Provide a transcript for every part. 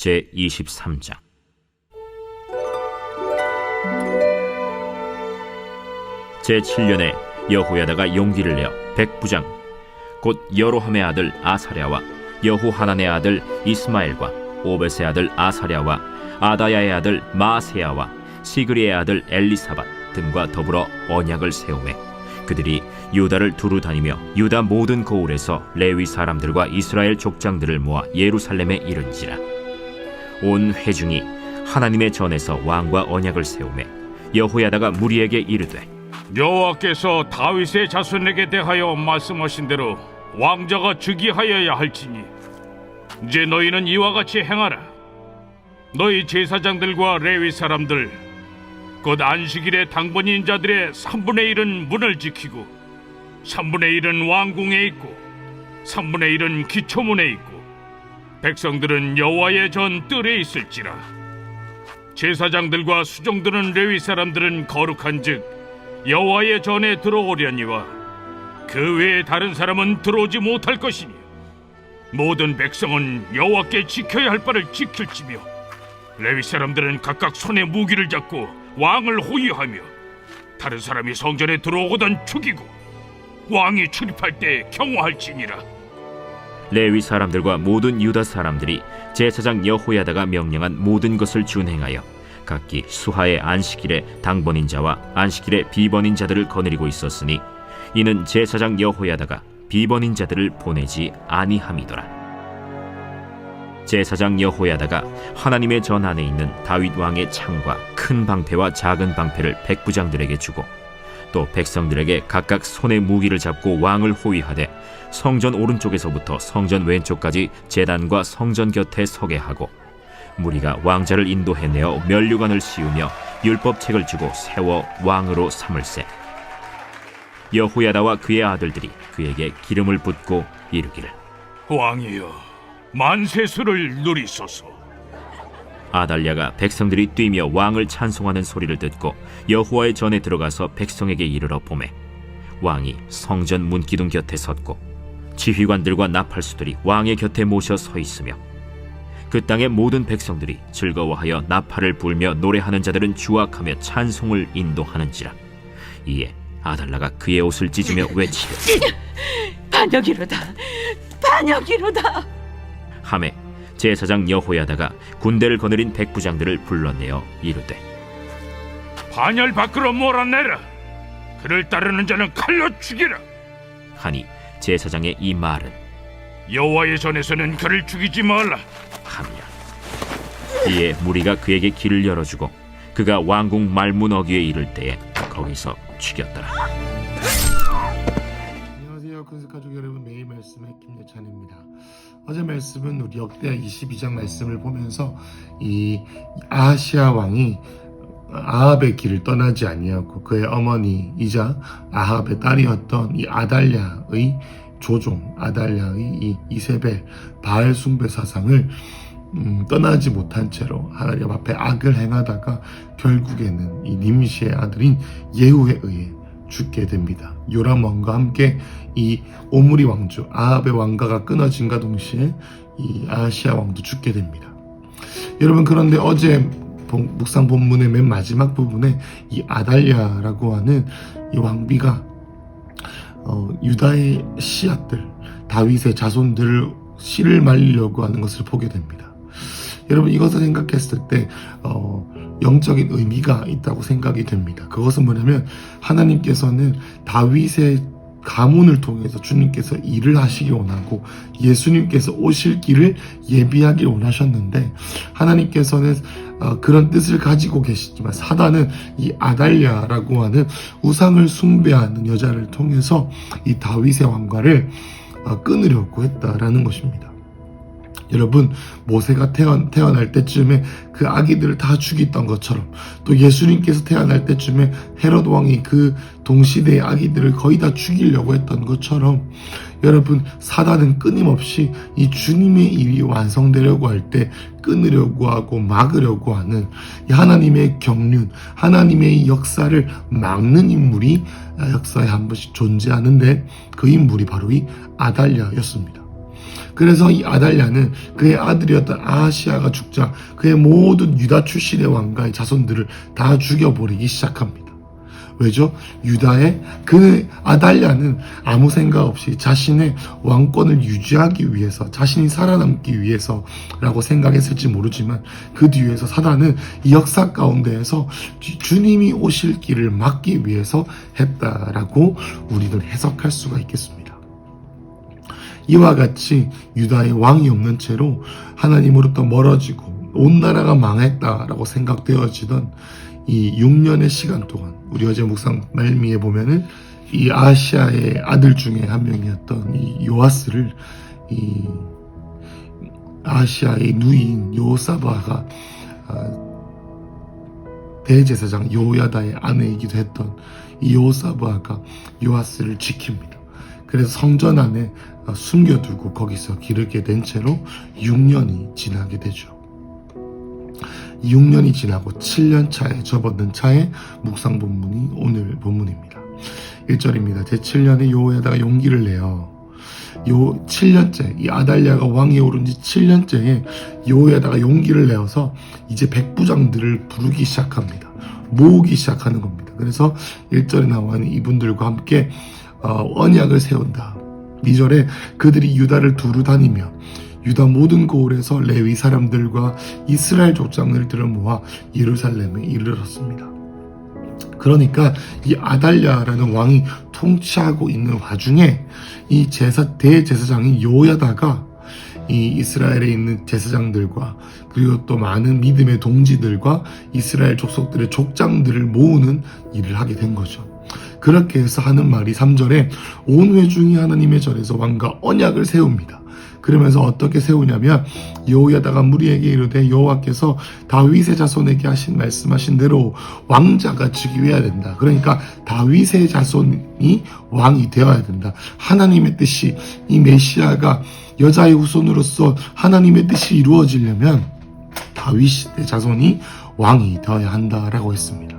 제23장. 제7년에 여호야다가 용기를 내어 백부장 곧 여로함의 아들 아사랴와 여호하난의 아들 이스마엘과 오벳의 아들 아사랴와 아다야의 아들 마아세야와 시그리의 아들 엘리사밧 등과 더불어 언약을 세우매 그들이 유다를 두루 다니며 유다 모든 고을에서 레위 사람들과 이스라엘 족장들을 모아 예루살렘에 이른지라. 온 회중이 하나님의 전에서 왕과 언약을 세우매 여호야다가 무리에게 이르되, 여호와께서 다윗의 자손에게 대하여 말씀하신 대로 왕자가 즉위하여야 할지니 이제 너희는 이와 같이 행하라. 너희 제사장들과 레위 사람들 곧 안식일의 당번인 자들의 3분의 1은 문을 지키고 3분의 1은 왕궁에 있고 3분의 1은 기초문에 있고 백성들은 여호와의 전 뜰에 있을지라. 제사장들과 수종들은 레위 사람들은 거룩한즉 여호와의 전에 들어오려니와 그 외에 다른 사람은 들어오지 못할 것이니 모든 백성은 여호와께 지켜야 할 바를 지킬지며 레위 사람들은 각각 손에 무기를 잡고 왕을 호위하며 다른 사람이 성전에 들어오거든 죽이고 왕이 출입할 때 경호할지니라. 레위 사람들과 모든 유다 사람들이 제사장 여호야다가 명령한 모든 것을 준행하여 각기 수하의 안식일에 당번인 자와 안식일에 비번인 자들을 거느리고 있었으니 이는 제사장 여호야다가 비번인 자들을 보내지 아니함이더라. 제사장 여호야다가 하나님의 전 안에 있는 다윗 왕의 창과 큰 방패와 작은 방패를 백부장들에게 주고 또 백성들에게 각각 손에 무기를 잡고 왕을 호위하되 성전 오른쪽에서부터 성전 왼쪽까지 제단과 성전 곁에 서게 하고 무리가 왕자를 인도해내어 면류관을 씌우며 율법책을 주고 세워 왕으로 삼을세. 여호야다와 그의 아들들이 그에게 기름을 붓고 이르기를, 왕이여 만세수를 누리소서. 아달랴가 백성들이 뛰며 왕을 찬송하는 소리를 듣고 여호와의 전에 들어가서 백성에게 이르러 보매 왕이 성전 문기둥 곁에 섰고 지휘관들과 나팔수들이 왕의 곁에 모셔 서 있으며 그 땅의 모든 백성들이 즐거워하여 나팔을 불며 노래하는 자들은 주악하며 찬송을 인도하는지라. 이에 아달랴가 그의 옷을 찢으며 외치되 반역이로다, 반역이로다 하매 제사장 여호야다가 군대를 거느린 백부장들을 불러내어 이르되, 반열 밖으로 몰아내라. 그를 따르는 자는 칼로 죽이라. 하니 제사장의 이 말은 여호와의 전에서는 그를 죽이지 말라 함이라. 이에 무리가 그에게 길을 열어주고 그가 왕궁 말문 어귀에 이를 때에 거기서 죽였더라. 안녕하세요, 큰스가족 여러분. 매일 말씀의 김예찬입니다. 어제 말씀은 우리 역대하 22장 말씀을 보면서 이 아하시아 왕이 아합의 길을 떠나지 아니하고 그의 어머니이자 아합의 딸이었던 이 아달랴의 조종, 아달랴의 이 이세벨 바알 숭배 사상을 떠나지 못한 채로 하나님 앞에 악을 행하다가 결국에는 이 님시의 아들인 예후에 의해 죽게 됩니다. 요람 왕과 함께 이 오므리 왕조 아합의 왕가가 끊어진과 동시에 이 아하시아 왕도 죽게 됩니다. 여러분, 그런데 어제 묵상 본문의 맨 마지막 부분에 이 아달랴라고 하는 이 왕비가 유다의 씨앗들, 다윗의 자손들을 씨를 말리려고 하는 것을 보게 됩니다. 여러분, 이것을 생각했을 때 영적인 의미가 있다고 생각이 됩니다. 그것은 뭐냐면 하나님께서는 다윗의 가문을 통해서 주님께서 일을 하시기 원하고 예수님께서 오실 길을 예비하기 원하셨는데 하나님께서는 그런 뜻을 가지고 계시지만 사단은 이 아달랴라고 하는 우상을 숭배하는 여자를 통해서 이 다윗의 왕가를 끊으려고 했다라는 것입니다. 여러분, 모세가 태어날 때쯤에 그 아기들을 다 죽였던 것처럼 또 예수님께서 태어날 때쯤에 헤롯 왕이 그 동시대의 아기들을 거의 다 죽이려고 했던 것처럼 여러분, 사단은 끊임없이 이 주님의 일이 완성되려고 할 때 끊으려고 하고 막으려고 하는 이 하나님의 경륜, 하나님의 역사를 막는 인물이 역사에 한 번씩 존재하는데 그 인물이 바로 이 아달랴였습니다. 그래서 이 아달랴는 그의 아들이었던 아하시아가 죽자 그의 모든 유다 출신의 왕가의 자손들을 다 죽여버리기 시작합니다. 왜죠? 유다의 그 아달랴는 아무 생각 없이 자신의 왕권을 유지하기 위해서, 자신이 살아남기 위해서라고 생각했을지 모르지만 그 뒤에서 사단은 이 역사 가운데에서 주님이 오실 길을 막기 위해서 했다라고 우리는 해석할 수가 있겠습니다. 이와 같이 유다의 왕이 없는 채로 하나님으로부터 멀어지고 온 나라가 망했다라고 생각되어지던 이 6년의 시간 동안, 우리 어제 묵상 말미에 보면은 이 아시아의 아들 중에 한 명이었던 이 요아스를 이 아시아의 누이인 요사바가 대제사장 요야다의 아내이기도 했던 이 요사바가 요아스를 지킵니다. 그래서 성전 안에 숨겨두고 거기서 기르게 된 채로 6년이 지나게 되죠. 6년이 지나고 7년 차에 접어든 차에 묵상 본문이 오늘 본문입니다. 1절입니다. 제7년에 여호야다가 용기를 내어 7년째, 이 아달랴가 왕이 오른 지 7년째에 여호야다가 용기를 내어서 이제 백부장들을 부르기 시작합니다. 모으기 시작하는 겁니다. 그래서 1절에 나와는 이분들과 함께 언약을 세운다. 2절에 그들이 유다를 두루 다니며 유다 모든 고을에서 레위 사람들과 이스라엘 족장들을 모아 예루살렘에 이르렀습니다. 그러니까 이 아달랴라는 왕이 통치하고 있는 와중에 이 대제사장인 요야다가 이 이스라엘에 있는 제사장들과 그리고 또 많은 믿음의 동지들과 이스라엘 족속들의 족장들을 모으는 일을 하게 된 거죠. 그렇게 해서 하는 말이 3절에 온 회중이 하나님의 절에서 왕과 언약을 세웁니다. 그러면서 어떻게 세우냐면 여호야다가 무리에게 이르되 여호와께서 다윗의 자손에게 말씀하신 대로 왕자가 즉위해야 된다. 그러니까 다윗의 자손이 왕이 되어야 된다. 하나님의 뜻이, 이 메시아가 여자의 후손으로서 하나님의 뜻이 이루어지려면 다윗의 자손이 왕이 되어야 한다라고 했습니다.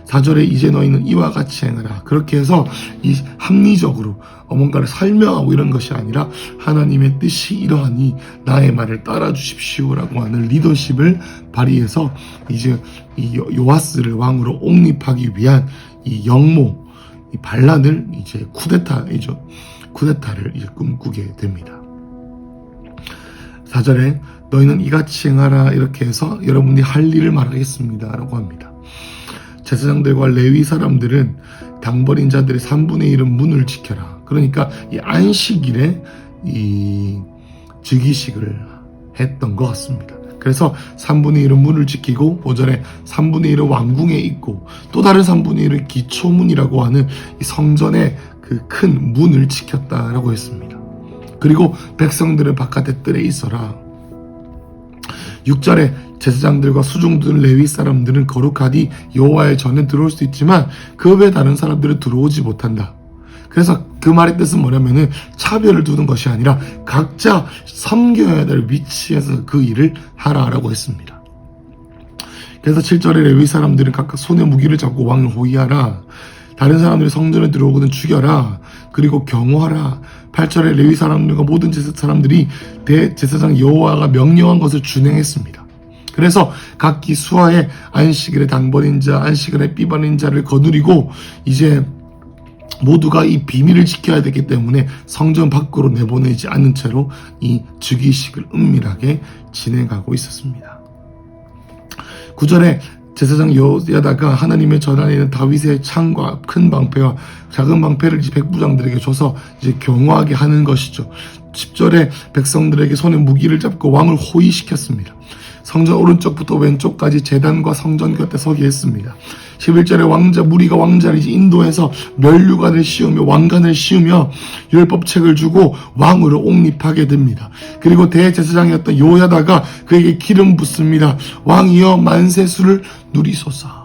4절에 이제 너희는 이와 같이 행하라. 그렇게 해서 이 합리적으로 뭔가를 설명하고 이런 것이 아니라 하나님의 뜻이 이러하니 나의 말을 따라 주십시오라고 하는 리더십을 발휘해서 이제 이 요아스를 왕으로 옹립하기 위한 이 영모, 이 반란을 이제 쿠데타를 이제 꿈꾸게 됩니다. 4절에 너희는 이같이 행하라. 이렇게 해서 여러분이 할 일을 말하겠습니다 라고 합니다. 제사장들과 레위 사람들은 당벌인 자들의 3분의 1은 문을 지켜라. 그러니까 이 안식일에 이 즉위식을 했던 것 같습니다. 그래서 3분의 1은 문을 지키고 5절에 3분의 1은 왕궁에 있고 또 다른 3분의 1은 기초문이라고 하는 이 성전의 그 큰 문을 지켰다라고 했습니다. 그리고 백성들은 바깥의 뜰에 있어라. 6절에 제사장들과 수종들 레위 사람들은 거룩하디 여호와의 전에 들어올 수 있지만 그 외 다른 사람들은 들어오지 못한다. 그래서 그 말의 뜻은 뭐냐면은 차별을 두는 것이 아니라 각자 섬겨야 될 위치에서 그 일을 하라라고 했습니다. 그래서 7절에 레위 사람들은 각각 손에 무기를 잡고 왕을 호위하라. 다른 사람들이 성전에 들어오거든 죽여라. 그리고 경호하라. 8절에 레위 사람들과 모든 사람들이 대제사장 여호와가 명령한 것을 준행했습니다. 그래서 각기 수하에 안식일에 당번인 자, 안식일에 삐바린 자를 거느리고 이제 모두가 이 비밀을 지켜야 되기 때문에 성전 밖으로 내보내지 않는 채로 이 즉위식을 은밀하게 진행하고 있었습니다. 9절에 제사장 여호야다가 하나님의 전 안에 있는 다윗의 창과 큰 방패와 작은 방패를 이제 백부장들에게 줘서 이제 경호하게 하는 것이죠. 10절에 백성들에게 손에 무기를 잡고 왕을 호위시켰습니다. 성전 오른쪽부터 왼쪽까지 제단과 성전 곁에 서게 했습니다. 11절에 무리가 왕자를 이제 인도해서 면류관을 씌우며 왕관을 씌우며 율법책을 주고 왕으로 옹립하게 됩니다. 그리고 대제사장이었던 요야다가 그에게 기름 붓습니다. 왕이여 만세수를 누리소서.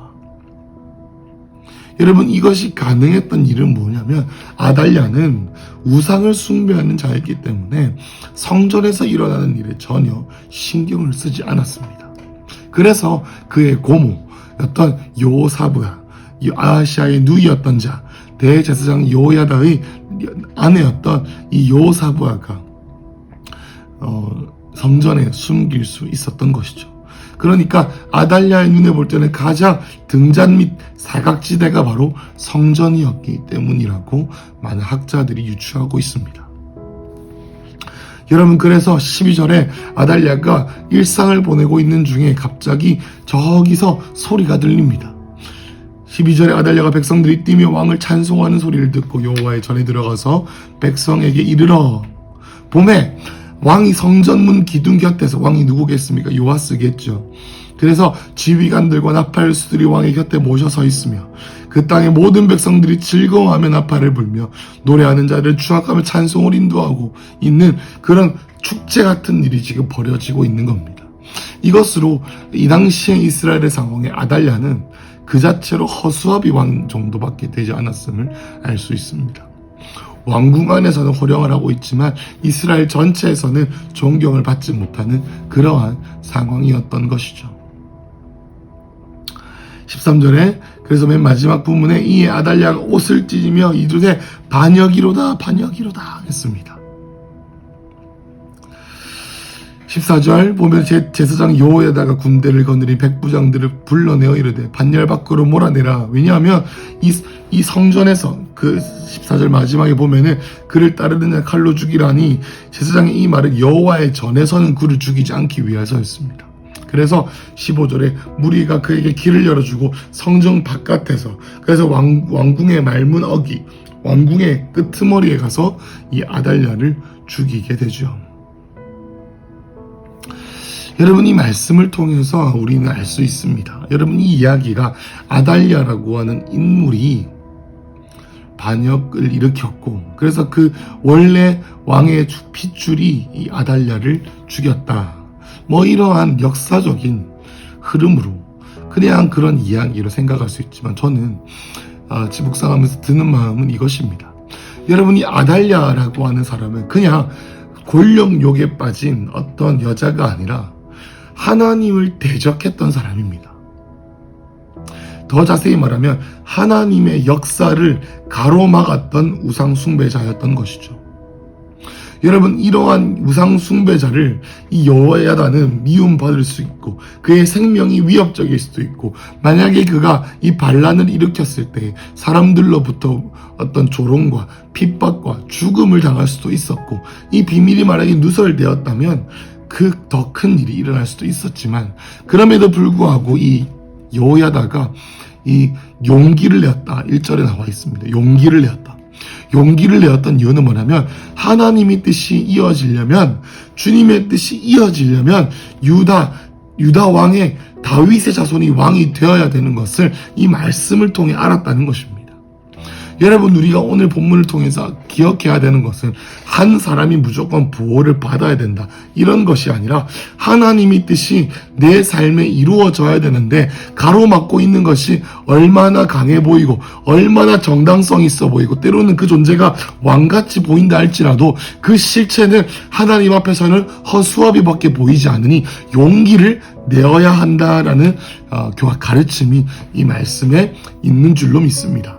여러분, 이것이 가능했던 일은 뭐냐면 아달랴는 우상을 숭배하는 자였기 때문에 성전에서 일어나는 일에 전혀 신경을 쓰지 않았습니다. 그래서 그의 고모였던 요사브가 아시아의 누이였던 자 대제사장 요야다의 아내였던 이 요사브아가 성전에 숨길 수 있었던 것이죠. 그러니까 아달랴의 눈에 볼 때는 가장 등잔 및 사각지대가 바로 성전이었기 때문이라고 많은 학자들이 유추하고 있습니다. 여러분, 그래서 12절에 아달랴가 일상을 보내고 있는 중에 갑자기 저기서 소리가 들립니다. 12절에 아달랴가 백성들이 뛰며 왕을 찬송하는 소리를 듣고 여호와의 전에 들어가서 백성에게 이르러 봄에 왕이 성전문 기둥 곁에서, 왕이 누구겠습니까? 요아스겠죠. 그래서 지휘관들과 나팔수들이 왕의 곁에 모셔 서 있으며 그 땅의 모든 백성들이 즐거워하며 나팔을 불며 노래하는 자를 추악하며 찬송을 인도하고 있는 그런 축제 같은 일이 지금 벌어지고 있는 겁니다. 이것으로 이 당시의 이스라엘의 상황에 아달랴는 그 자체로 허수아비 왕 정도밖에 되지 않았음을 알 수 있습니다. 왕궁 안에서는 호령을 하고 있지만 이스라엘 전체에서는 존경을 받지 못하는 그러한 상황이었던 것이죠. 13절에 그래서 맨 마지막 부분에 이에 아달랴가 옷을 찢으며 이르되 반역이로다 반역이로다 했습니다. 14절 보면 제사장 여호야다가 군대를 거느린 백부장들을 불러내어 이르되 반열 밖으로 몰아내라. 왜냐하면 이 성전에서 그 14절 마지막에 보면은 그를 따르는 자 칼로 죽이라니 제사장의 이 말은 여호와의 전에서는 그를 죽이지 않기 위해서였습니다. 그래서 15절에 무리가 그에게 길을 열어주고 성전 바깥에서, 그래서 왕궁의 말문 어기, 왕궁의 끄트머리에 가서 이 아달랴를 죽이게 되죠. 여러분, 이 말씀을 통해서 우리는 알 수 있습니다. 여러분, 이 이야기가 아달랴라고 하는 인물이 반역을 일으켰고, 그래서 그 원래 왕의 핏줄이 이 아달랴를 죽였다. 뭐 이러한 역사적인 흐름으로 그냥 그런 이야기로 생각할 수 있지만 저는 묵상하면서 드는 마음은 이것입니다. 여러분, 이 아달랴라고 하는 사람은 그냥 권력욕에 빠진 어떤 여자가 아니라 하나님을 대적했던 사람입니다. 더 자세히 말하면 하나님의 역사를 가로막았던 우상 숭배자였던 것이죠. 여러분, 이러한 우상 숭배자를 이 여호야다는 미움받을 수 있고 그의 생명이 위협적일 수도 있고, 만약에 그가 이 반란을 일으켰을 때 사람들로부터 어떤 조롱과 핍박과 죽음을 당할 수도 있었고, 이 비밀이 만약에 누설되었다면 그 더 큰 일이 일어날 수도 있었지만, 그럼에도 불구하고 이 여호야다가 이 용기를 내었다. 1절에 나와 있습니다. 용기를 내었다. 용기를 내었던 이유는 뭐냐면 하나님의 뜻이 이어지려면, 주님의 뜻이 이어지려면 유다 왕의 다윗의 자손이 왕이 되어야 되는 것을 이 말씀을 통해 알았다는 것입니다. 여러분, 우리가 오늘 본문을 통해서 기억해야 되는 것은 한 사람이 무조건 보호를 받아야 된다, 이런 것이 아니라 하나님의 뜻이 내 삶에 이루어져야 되는데 가로막고 있는 것이 얼마나 강해 보이고 얼마나 정당성 있어 보이고 때로는 그 존재가 왕같이 보인다 할지라도 그 실체는 하나님 앞에서는 허수아비밖에 보이지 않으니 용기를 내어야 한다라는 가르침이 이 말씀에 있는 줄로 믿습니다.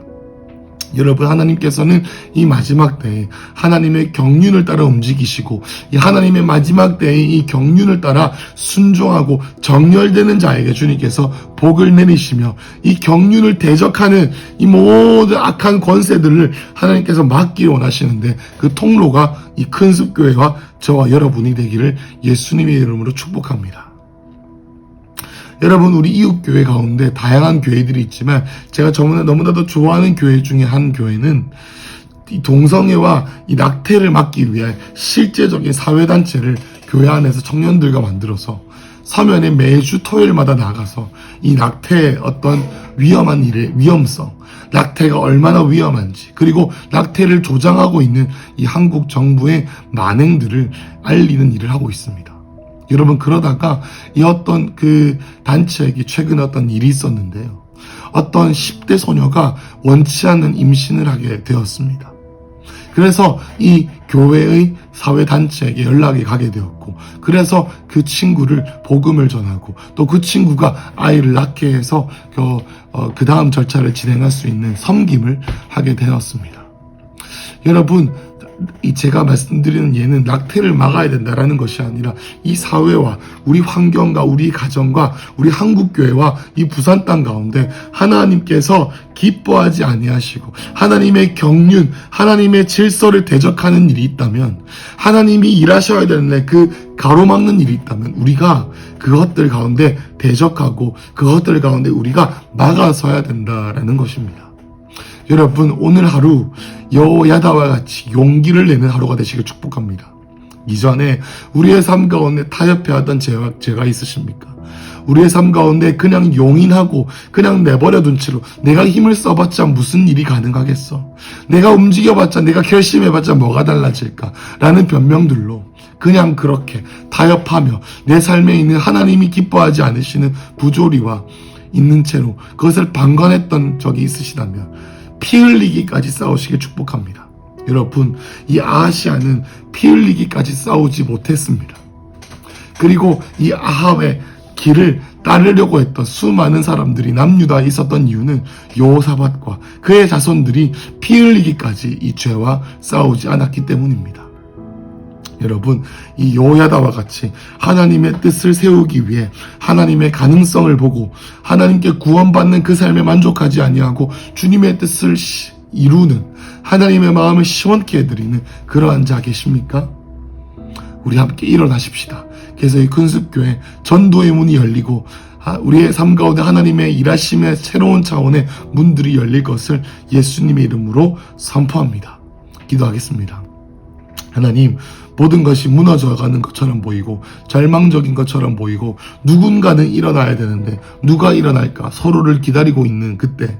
여러분, 하나님께서는 이 마지막 때에 하나님의 경륜을 따라 움직이시고, 이 하나님의 마지막 때에 이 경륜을 따라 순종하고 정렬되는 자에게 주님께서 복을 내리시며, 이 경륜을 대적하는 이 모든 악한 권세들을 하나님께서 막기 원하시는데, 그 통로가 이 큰습교회와 저와 여러분이 되기를 예수님의 이름으로 축복합니다. 여러분, 우리 이웃교회 가운데 다양한 교회들이 있지만 제가 너무나도 좋아하는 교회 중에 한 교회는 이 동성애와 이 낙태를 막기 위해 실제적인 사회단체를 교회 안에서 청년들과 만들어서 서면에 매주 토요일마다 나가서 이 낙태의 어떤 위험한 일의 위험성, 낙태가 얼마나 위험한지, 그리고 낙태를 조장하고 있는 이 한국 정부의 만행들을 알리는 일을 하고 있습니다. 여러분, 그러다가 이 어떤 그 단체에게 최근에 어떤 일이 있었는데요. 어떤 10대 소녀가 원치 않는 임신을 하게 되었습니다. 그래서 이 교회의 사회단체에게 연락이 가게 되었고, 그래서 그 친구를 복음을 전하고 또 그 친구가 아이를 낳게 해서 그 다음 절차를 진행할 수 있는 섬김을 하게 되었습니다. 여러분, 제가 말씀드리는 예는 낙태를 막아야 된다라는 것이 아니라 이 사회와 우리 환경과 우리 가정과 우리 한국교회와 이 부산 땅 가운데 하나님께서 기뻐하지 아니하시고 하나님의 경륜, 하나님의 질서를 대적하는 일이 있다면, 하나님이 일하셔야 되는데 그 가로막는 일이 있다면 우리가 그것들 가운데 대적하고 그것들 가운데 우리가 막아서야 된다라는 것입니다. 여러분, 오늘 하루 여호야다와 같이 용기를 내는 하루가 되시길 축복합니다. 이전에 우리의 삶 가운데 타협해왔던 죄가 있으십니까? 우리의 삶 가운데 그냥 용인하고 그냥 내버려둔 채로 내가 힘을 써봤자 무슨 일이 가능하겠어? 내가 움직여봤자, 내가 결심해봤자 뭐가 달라질까? 라는 변명들로 그냥 그렇게 타협하며 내 삶에 있는 하나님이 기뻐하지 않으시는 부조리와 있는 채로 그것을 방관했던 적이 있으시다면 피 흘리기까지 싸우시길 축복합니다. 여러분, 이 아하시아는 피 흘리기까지 싸우지 못했습니다. 그리고 이 아합의 길을 따르려고 했던 수많은 사람들이 남유다에 있었던 이유는 여호사밧과 그의 자손들이 피 흘리기까지 이 죄와 싸우지 않았기 때문입니다. 여러분, 이 여호야다와 같이 하나님의 뜻을 세우기 위해 하나님의 가능성을 보고 하나님께 구원받는 그 삶에 만족하지 아니하고 주님의 뜻을 이루는, 하나님의 마음을 시원케 해드리는 그러한 자 계십니까? 우리 함께 일어나십시다. 그래서 이 근습교회 전도의 문이 열리고 우리의 삶 가운데 하나님의 일하심의 새로운 차원의 문들이 열릴 것을 예수님의 이름으로 선포합니다. 기도하겠습니다. 하나님, 모든 것이 무너져가는 것처럼 보이고 절망적인 것처럼 보이고 누군가는 일어나야 되는데 누가 일어날까 서로를 기다리고 있는 그때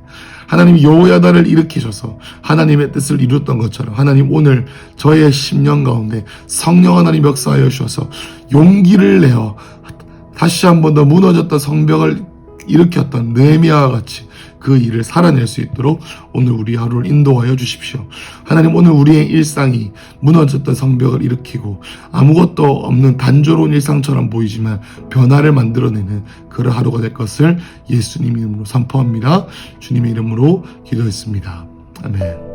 하나님 여호야다를 일으키셔서 하나님의 뜻을 이뤘던 것처럼 하나님 오늘 저의 심령 가운데 성령 하나님 역사하여 주셔서 용기를 내어 다시 한 번 더 무너졌던 성벽을 일으켰던 느헤미야와 같이 그 일을 살아낼 수 있도록 오늘 우리 하루를 인도하여 주십시오. 하나님, 오늘 우리의 일상이 무너졌던 성벽을 일으키고 아무것도 없는 단조로운 일상처럼 보이지만 변화를 만들어내는 그런 하루가 될 것을 예수님 이름으로 선포합니다. 주님의 이름으로 기도했습니다. 아멘.